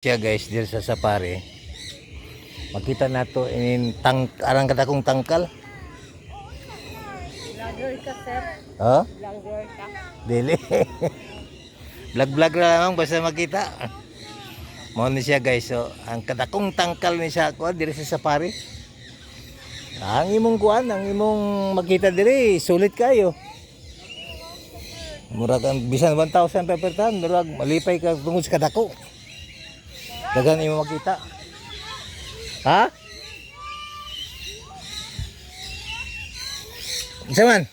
Siya guys dito sa safari. Makita nato in arang kata kong tangkal. Vlogger ka, sir. Oh? Vlogger ka. Dili. Vlog na lang basta makita. Mo ni siya guys. So, ang kadakong tangkal ni siya kuan diri sa safari. Ang imong kuan, ang imong makita diri sulit kayo. Murag ang bisan 1,000 per tan, murag malipay ka tungod sa kadako. Dagan imo makita. Ha? Saman?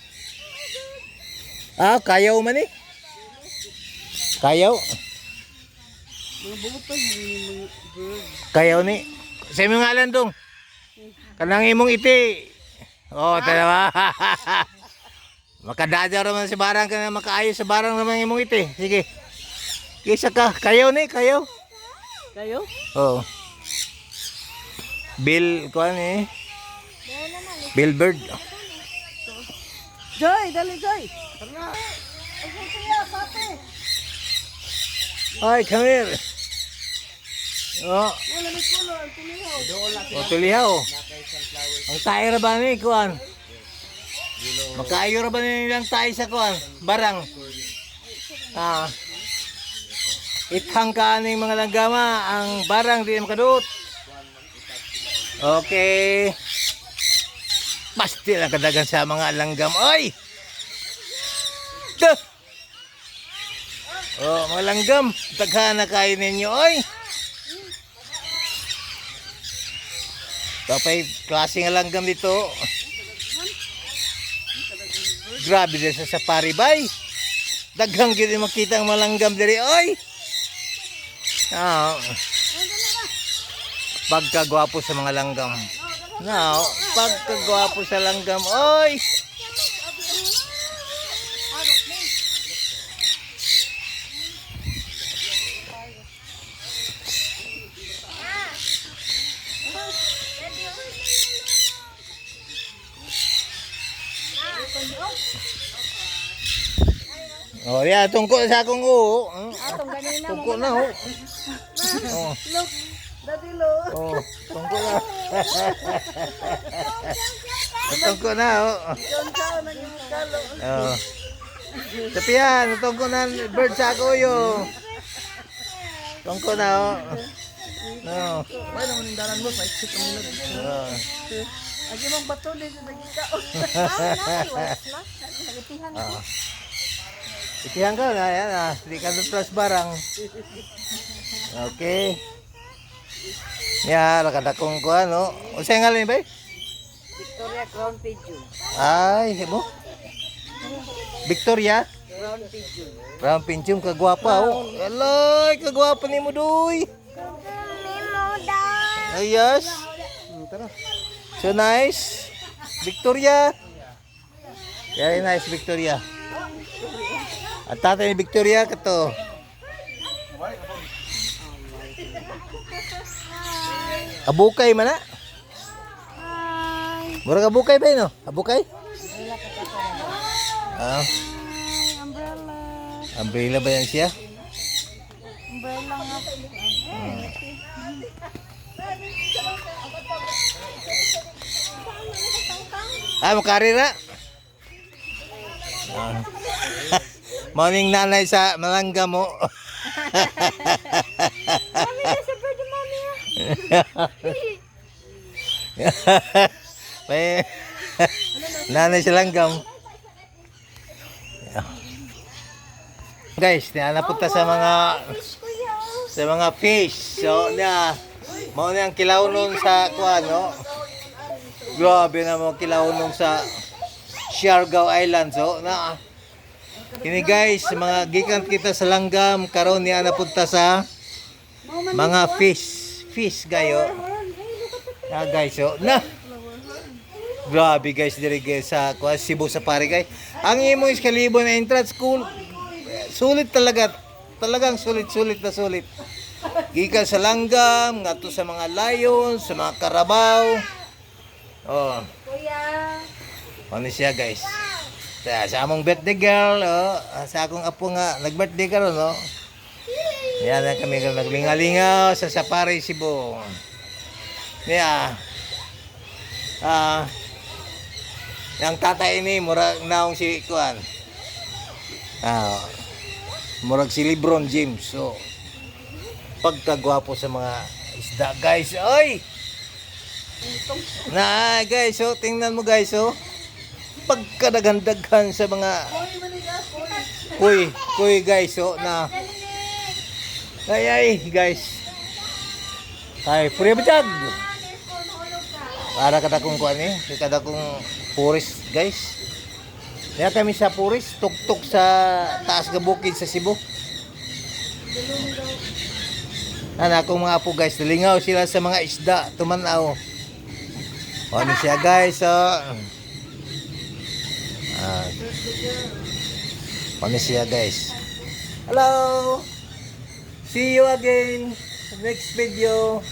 Ah, kayaw man eh. Kayaw. Mga butay, mga bird. Kayaw ni. Sa imong ngalan dong. Kanang imong iti. Oh, tama. Makadadya raman sa barang ka na makaayo sa barang naman imong iti. Sige. Kisa ka, kayaw ni, kayaw. Kayo? Oo. Bill, kuan eh. Billboard. Joy, dali Joy. Ay, come here. Oh, Wala may kulo, ang tulihaw. tulihaw. Ang tayo ra ba ni kuan? Makaayo ra ba ni lang tayo sa kuan? Barang. Ah. Ithang ka ning mga langgama, ang barang di makadut. Okay. Pasti lang kadagan sa mga langgam. Oy! Duh! Oh, mga langgam, taghan na kayo ninyo, oy! Tapay, klase nga langgam dito. Grabe din sa safari bay. Daghang gini makita ang malanggam diri, oy! Ah, pagkagwapo sa mga langgam. Now, pagkagwapo sa langgam, oy! Oh, ya, tungkol sa akong oo. Atong ganina mo. Tungkol na, oh. Oh. Look, dati lo. Oh, tungkol na. Tungkol na, oh. Yon ka, naging kalo. Oh. Sapian, tungkol na bird sa kuyo. Tungkol na, oh. No. Wala naman yung daran mo, paiksit ang mula. Oh. Agi mong bato din sa nagikaon. Nagitihan ko. Ah. Itihan ka na, yan ah. Hindi ka plus barang. Okay. Ya, nakadakong ko ano. O siya nga lang ba? Victoria Crown Pigeon. Ay, mo? Victoria? Crown Pigeon. Ram pinchum kagwapa oh. Aloy, kagwapa ni mo doy. Ay, yes. Tara. So nice. Victoria. Very nice, Victoria. At tatay ni Victoria kato. Abukay man na. Mura abukay ba no? Abukay? Ah. Umbrella. Umbrella ba yan siya? Umbrella nga. Ah, makarira. Ah. Morning nanay sa malangga mo. Mami, nasa bird yung mami ah. May nanay sa langgam. Guys, napunta sa mga fish. So, mao na ang kilaw nun sa kuan, no? Grabe na mo kilaw nun sa Siargao Island. So, kini guys, mga gikan kita sa langgam karon niya napunta sa mga fish gayo. Guys, so grabe guys diri guys sa Cebu Safari guys. Ang imo is Kalibo na entrance school. Sulit talaga. Talagang sulit na sulit. Gikan sa langgam, ngadto sa mga lion, sa mga karabaw. Oh. Kuya. Ano siya guys? Sa among birthday girl, oh, sa akong apo nga nag-birthday karon, no? Yan na kami naglingalingaw sa Safari Cebu. Yeah. Yang tatay ini murag naong si Kuan. Murag si LeBron James. So pagkagwapo sa mga isda, guys. Oy! Na guys, so tingnan mo guys, so pagkadaghan-daghan sa mga kuy guys, so na ay guys. Ay, puri betag. Para kada kong kuan eh, kada kong puris guys. Kaya kami sa puris, tuktok sa taas nga bukid sa Cebu. Akong mga apo guys, nalingaw sila sa mga isda, tumanaw. Ano siya guys, ano siya guys. Hello! See you again next video.